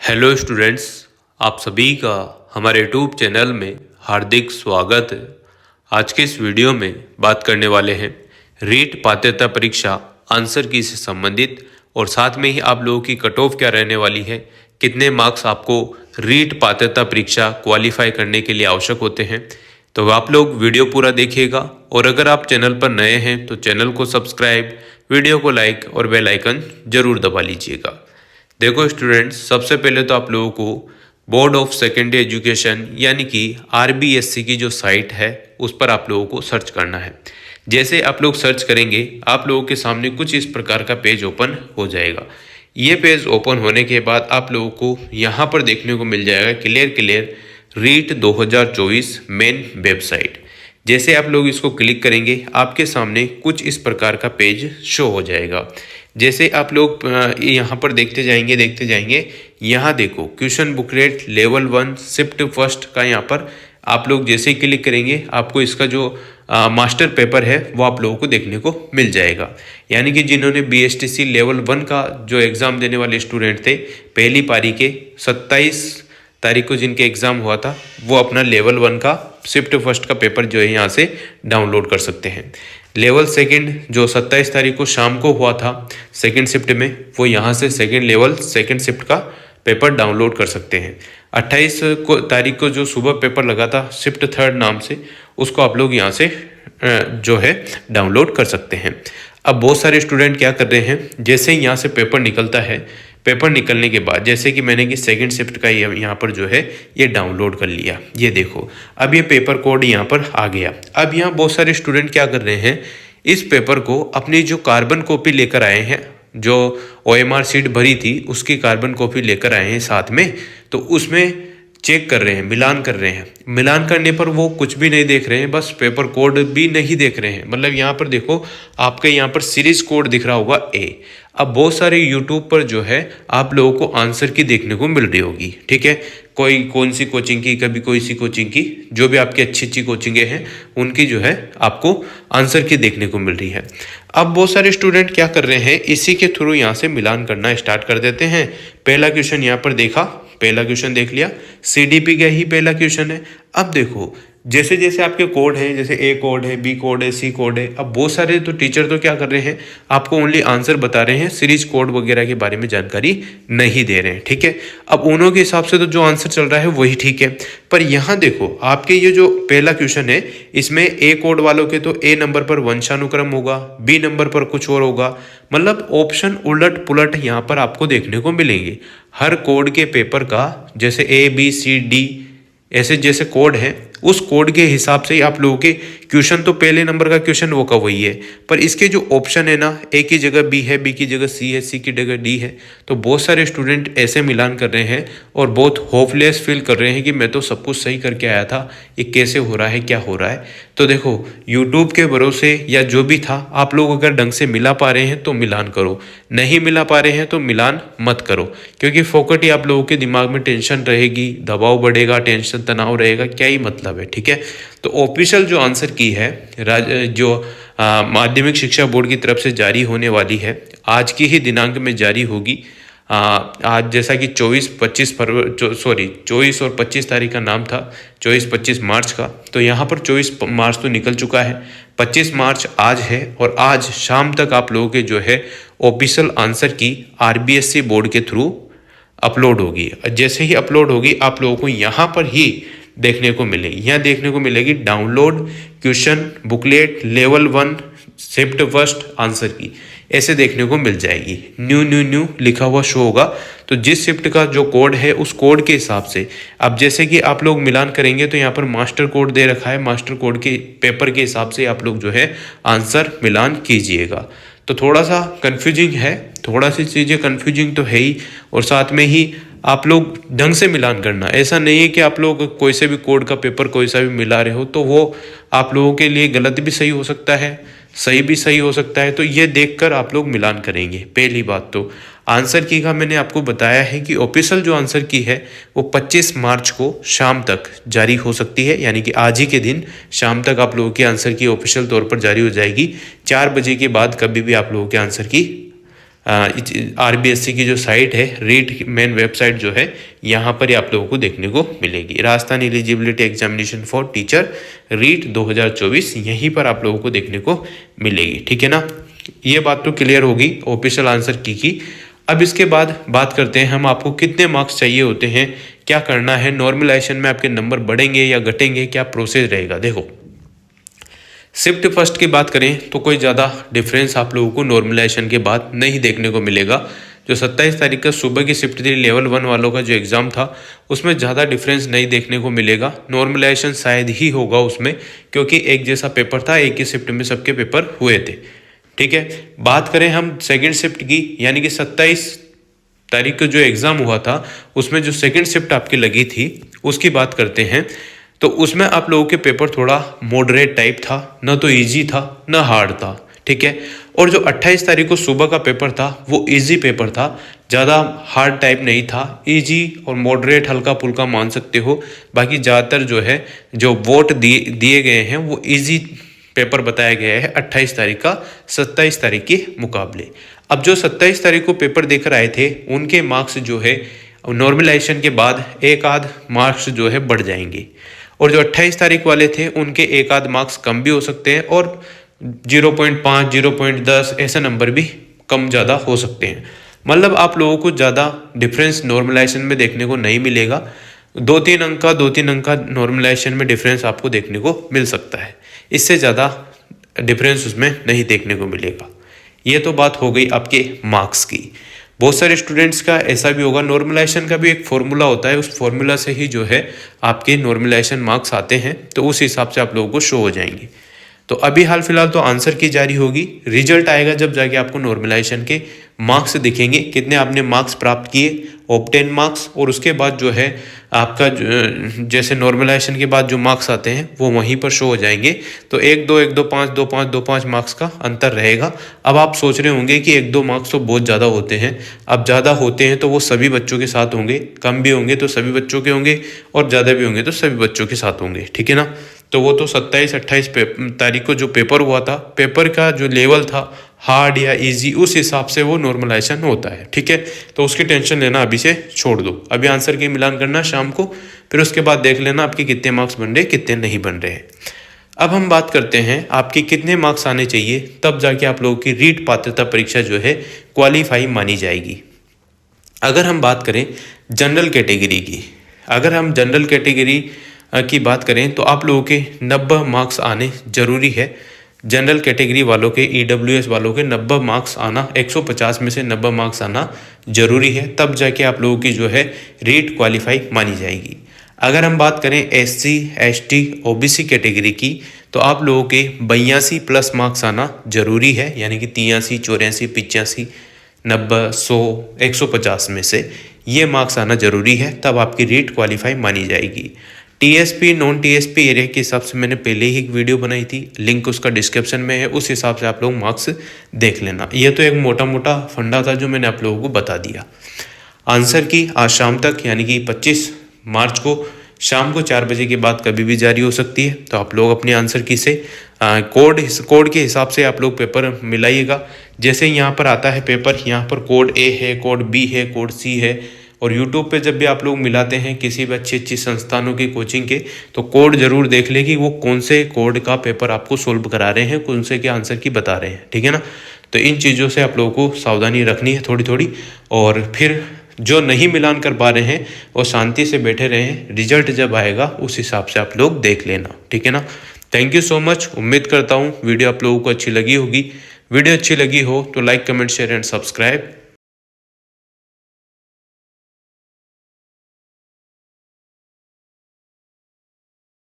Hello students, आप सभी का हमारे यूट्यूब चैनल में हार्दिक स्वागत है। आज के इस वीडियो में बात करने वाले हैं रीट पात्रता परीक्षा आंसर की से संबंधित और साथ में ही आप लोगों की कट ऑफ क्या रहने वाली है, कितने मार्क्स आपको रीट पात्रता परीक्षा क्वालिफाई करने के लिए आवश्यक होते हैं। तो आप लोग वीडियो पूरा देखिएगा और अगर आप चैनल पर नए हैं तो चैनल को सब्सक्राइब, वीडियो को लाइक और बेल आइकन जरूर दबा लीजिएगा। देखो स्टूडेंट्स, सबसे पहले तो आप लोगों को बोर्ड ऑफ सेकेंडरी एजुकेशन यानी कि आरबीएससी की जो साइट है उस पर आप लोगों को सर्च करना है। जैसे आप लोग सर्च करेंगे आप लोगों के सामने कुछ इस प्रकार का पेज ओपन हो जाएगा। ये पेज ओपन होने के बाद आप लोगों को यहाँ पर देखने को मिल जाएगा क्लियर रीट 2024 मेन वेबसाइट। जैसे आप लोग इसको क्लिक करेंगे आपके सामने कुछ इस प्रकार का पेज शो हो जाएगा। जैसे आप लोग यहाँ पर देखते जाएंगे यहाँ देखो question booklet level 1 shift first का यहाँ पर आप लोग जैसे ही क्लिक करेंगे आपको इसका जो मास्टर पेपर है वो आप लोगों को देखने को मिल जाएगा। यानी कि जिन्होंने बीएसटीसी लेवल 1 का जो एग्ज़ाम देने वाले स्टूडेंट थे पहली पारी के 27 तारीख को जिनके एग्ज़ाम हुआ था वो अपना लेवल 1 का शिफ्ट फर्स्ट का पेपर जो है यहाँ से डाउनलोड कर सकते हैं। लेवल सेकंड जो 27 तारीख को शाम को हुआ था सेकंड शिफ्ट में, वो यहाँ से सेकंड शिफ्ट का पेपर डाउनलोड कर सकते हैं। 28 तारीख को जो सुबह पेपर लगा था शिफ्ट थर्ड नाम से, उसको आप लोग यहाँ से जो है डाउनलोड कर सकते हैं। अब बहुत सारे स्टूडेंट क्या कर रहे हैं, जैसे ही यहाँ से पेपर निकलता है, पेपर निकलने के बाद जैसे कि मैंने कि सेकंड शिफ्ट का यहाँ पर जो है ये डाउनलोड कर लिया। ये देखो अब ये पेपर कोड यहाँ पर आ गया। अब यहाँ बहुत सारे स्टूडेंट क्या कर रहे हैं, इस पेपर को अपनी जो कार्बन कॉपी लेकर आए हैं, जो OMR शीट भरी थी उसकी कार्बन कॉपी लेकर आए हैं साथ में, तो उसमें चेक कर रहे हैं, मिलान कर रहे हैं। मिलान करने पर वो कुछ भी नहीं देख रहे हैं, बस पेपर कोड भी नहीं देख रहे हैं। मतलब यहाँ पर देखो आपके यहाँ पर सीरीज कोड दिख रहा होगा A। अब बहुत सारे यूट्यूब पर जो है आप लोगों को आंसर की देखने को मिल रही होगी, ठीक है। कोई कौन सी कोचिंग की, कभी कोई सी कोचिंग की, जो भी आपकी अच्छी कोचिंगें हैं उनकी जो है आपको आंसर की देखने को मिल रही है। अब बहुत सारे स्टूडेंट क्या कर रहे हैं, इसी के थ्रू यहाँ से मिलान करना स्टार्ट कर देते हैं। पहला क्वेश्चन यहाँ पर देखा, पहला क्वेश्चन देख लिया, सीडीपी का ही पहला क्वेश्चन है। अब देखो जैसे जैसे आपके कोड है, जैसे ए कोड है, बी कोड है, सी कोड है, अब बहुत सारे तो टीचर तो क्या कर रहे हैं, आपको ओनली आंसर बता रहे हैं, सीरीज कोड वगैरह के बारे में जानकारी नहीं दे रहे हैं, ठीक है। अब उन्हों के हिसाब से तो जो आंसर चल रहा है वही ठीक है, पर यहाँ देखो आपके ये जो पहला क्वेश्चन है इसमें ए कोड वालों के तो ए नंबर पर वंशानुक्रम होगा, बी नंबर पर कुछ और होगा। मतलब ऑप्शन उलट पुलट यहाँ पर आपको देखने को मिलेंगे। हर कोड के पेपर का जैसे ABCD ऐसे जैसे कोड है, उस कोड के हिसाब से ही आप लोगों के क्वेश्चन तो पहले नंबर का क्वेश्चन वो का वही है, पर इसके जो ऑप्शन है ना, ए की जगह बी है, बी की जगह सी है, सी की जगह डी है। तो बहुत सारे स्टूडेंट ऐसे मिलान कर रहे हैं और बहुत होपलेस फील कर रहे हैं कि मैं तो सब कुछ सही करके आया था, ये कैसे हो रहा है, क्या हो रहा है। तो देखो यूट्यूब के भरोसे या जो भी था, आप लोग अगर ढंग से मिला पा रहे हैं तो मिलान करो, नहीं मिला पा रहे हैं तो मिलान मत करो, क्योंकि फोकट ही आप लोगों के दिमाग में टेंशन रहेगी, दबाव बढ़ेगा, टेंशन तनाव रहेगा, क्या ही मतलब है, ठीक है। तो ऑफिशियल जो आंसर की है जो माध्यमिक शिक्षा बोर्ड की तरफ से जारी होने वाली है, आज की ही दिनांक में जारी होगी। आज जैसा कि 24 और 25 तारीख का नाम था, 24-25 मार्च का, तो यहाँ पर 24 मार्च तो निकल चुका है, 25 मार्च आज है और आज शाम तक आप लोगों के जो है ऑफिशियल आंसर की आरबीएससी बोर्ड के थ्रू अपलोड होगी। जैसे ही अपलोड होगी आप लोगों को यहाँ पर ही देखने को मिलेगी, यहाँ देखने को मिलेगी download question booklet level 1 shift first answer की, ऐसे देखने को मिल जाएगी। न्यू लिखा हुआ शो होगा। तो जिस शिफ्ट का जो कोड है उस कोड के हिसाब से अब जैसे कि आप लोग मिलान करेंगे तो यहाँ पर मास्टर कोड दे रखा है, मास्टर कोड के पेपर के हिसाब से आप लोग जो है आंसर मिलान कीजिएगा। तो थोड़ा सा कन्फ्यूजिंग है, थोड़ा सी चीज़ें कन्फ्यूजिंग तो है ही, और साथ में ही आप लोग ढंग से मिलान करना। ऐसा नहीं है कि आप लोग कोई से भी कोड का पेपर कोई सा भी मिला रहे हो तो वो आप लोगों के लिए गलत भी सही हो सकता है, सही भी सही हो सकता है। तो ये देखकर आप लोग मिलान करेंगे। पहली बात तो आंसर की का मैंने आपको बताया है कि ऑफिशियल जो आंसर की है वो 25 मार्च को शाम तक जारी हो सकती है, यानी कि आज ही के दिन शाम तक आप लोगों की आंसर की ऑफिशियल तौर पर जारी हो जाएगी। 4 बजे के बाद कभी भी आप लोगों के आंसर की RBSC की जो साइट है, रीट मेन वेबसाइट जो है, यहाँ पर ही आप लोगों को देखने को मिलेगी। Rajasthan eligibility examination for teacher REET 2024 यहीं पर आप लोगों को देखने को मिलेगी। ठीक है ना, ये बात तो क्लियर होगी ऑफिशियल आंसर की। अब इसके बाद बात करते हैं हम आपको कितने मार्क्स चाहिए होते हैं, क्या करना है, नॉर्मलाइजेशन में आपके नंबर बढ़ेंगे या घटेंगे, क्या प्रोसेस रहेगा। देखो, शिफ्ट फर्स्ट की बात करें तो कोई ज़्यादा डिफरेंस आप लोगों को नॉर्मलाइजेशन के बाद नहीं देखने को मिलेगा। जो 27 तारीख का सुबह की शिफ्ट थी लेवल 1 वालों का जो एग्ज़ाम था, उसमें ज़्यादा डिफरेंस नहीं देखने को मिलेगा। नॉर्मलाइजेशन शायद ही होगा उसमें, क्योंकि एक जैसा पेपर था, एक ही शिफ्ट में सबके पेपर हुए थे। ठीक है, बात करें हम सेकेंड शिफ्ट की, यानी कि 27 तारीख को जो एग्ज़ाम हुआ था उसमें जो सेकेंड शिफ्ट आपकी लगी थी उसकी बात करते हैं। तो उसमें आप लोगों के पेपर थोड़ा मॉडरेट टाइप था, ना तो इजी था ना हार्ड था। ठीक है, और जो 28 तारीख को सुबह का पेपर था वो इजी पेपर था, ज़्यादा हार्ड टाइप नहीं था, इजी और मॉडरेट हल्का फुल्का मान सकते हो। बाकी ज़्यादातर जो है जो वोट दिए गए हैं वो इजी पेपर बताया गया है 28 तारीख का 27 तारीख के मुकाबले। अब जो 27 तारीख को पेपर देकर आए थे उनके मार्क्स जो है नॉर्मलाइजेशन के बाद एक आध मार्क्स जो है बढ़ जाएंगे, और जो 28 तारीख वाले थे उनके एक आध मार्क्स कम भी हो सकते हैं, और 0.5 0.10 ऐसे नंबर भी कम ज़्यादा हो सकते हैं। मतलब आप लोगों को ज़्यादा डिफरेंस नॉर्मलाइजेशन में देखने को नहीं मिलेगा। 2-3 अंक का नॉर्मलाइजेशन में डिफरेंस आपको देखने को मिल सकता है, इससे ज़्यादा डिफरेंस उसमें नहीं देखने को मिलेगा। ये तो बात हो गई आपके मार्क्स की। बहुत सारे स्टूडेंट्स का ऐसा भी होगा, नॉर्मलाइजेशन का भी एक फॉर्मूला होता है, उस फॉर्मूला से ही जो है आपके नॉर्मलाइजेशन मार्क्स आते हैं, तो उस हिसाब से आप लोगों को शो हो जाएंगे। तो अभी हाल फिलहाल तो आंसर की जारी होगी, रिजल्ट आएगा जब जाके आपको नॉर्मलाइजेशन के मार्क्स दिखेंगे, कितने आपने मार्क्स प्राप्त किए, ऑब्टेन मार्क्स, और उसके बाद जो है आपका जैसे नॉर्मलाइजेशन के बाद जो मार्क्स आते हैं वो वहीं पर शो हो जाएंगे। तो 1-2 1-2-5 2-5 2-5 मार्क्स का अंतर रहेगा। अब आप सोच रहे होंगे कि 1-2 मार्क्स तो बहुत ज़्यादा होते हैं। अब ज़्यादा होते हैं तो वो सभी बच्चों के साथ होंगे, कम भी होंगे तो सभी बच्चों के होंगे, और ज़्यादा भी होंगे तो सभी बच्चों के साथ होंगे। ठीक है ना, तो वो तो 27-28 तारीख को जो पेपर हुआ था, पेपर का जो लेवल था हार्ड या इजी, उस हिसाब से वो नॉर्मलाइजेशन होता है। ठीक है, तो उसकी टेंशन लेना अभी से छोड़ दो। अभी आंसर की मिलान करना शाम को, फिर उसके बाद देख लेना आपके कितने मार्क्स बन रहे कितने नहीं बन रहे। अब हम बात करते हैं आपके कितने मार्क्स आने चाहिए तब जाके आप लोगों की रीट पात्रता परीक्षा जो है क्वालिफाई मानी जाएगी। अगर हम बात करें जनरल कैटेगरी की, अगर हम जनरल कैटेगरी की बात करें तो आप लोगों के 90 मार्क्स आने जरूरी है। जनरल कैटेगरी वालों के, EWS वालों के 90 मार्क्स आना, 150 में से 90 मार्क्स आना जरूरी है, तब जाके आप लोगों की जो है रीट क्वालिफाई मानी जाएगी। अगर हम बात करें SC ST OBC कैटेगरी की, तो आप लोगों के 82 प्लस मार्क्स आना जरूरी है, यानी कि 83 84 85 90 100 150 में से ये मार्क्स आना जरूरी है, तब आपकी रीट क्वालिफाई मानी जाएगी। TSP नॉन TSP एरिया के हिसाब से मैंने पहले ही एक वीडियो बनाई थी, लिंक उसका डिस्क्रिप्शन में है, उस हिसाब से आप लोग मार्क्स देख लेना। ये तो एक मोटा मोटा फंडा था जो मैंने आप लोगों को बता दिया। आंसर की आज शाम तक, यानी कि 25 मार्च को शाम को 4 बजे के बाद कभी भी जारी हो सकती है, तो आप लोग अपने आंसर की से कोड के हिसाब से आप लोग पेपर मिलाइएगा। जैसे यहाँ पर आता है पेपर, यहाँ पर कोड A है, कोड B है, कोड C है, और YouTube पे जब भी आप लोग मिलाते हैं किसी भी अच्छी संस्थानों की कोचिंग के, तो कोड जरूर देख ले कि वो कौन से कोड का पेपर आपको सोल्व करा रहे हैं, कौन से के आंसर की बता रहे हैं। ठीक है ना, तो इन चीज़ों से आप लोगों को सावधानी रखनी है थोड़ी थोड़ी, और फिर जो नहीं मिलान कर पा रहे हैं वो शांति से बैठे रहें, रिजल्ट जब आएगा उस हिसाब से आप लोग देख लेना। ठीक है ना, थैंक यू सो मच। उम्मीद करता हूँ वीडियो आप लोगों को अच्छी लगी होगी। वीडियो अच्छी लगी हो तो like comment share and subscribe.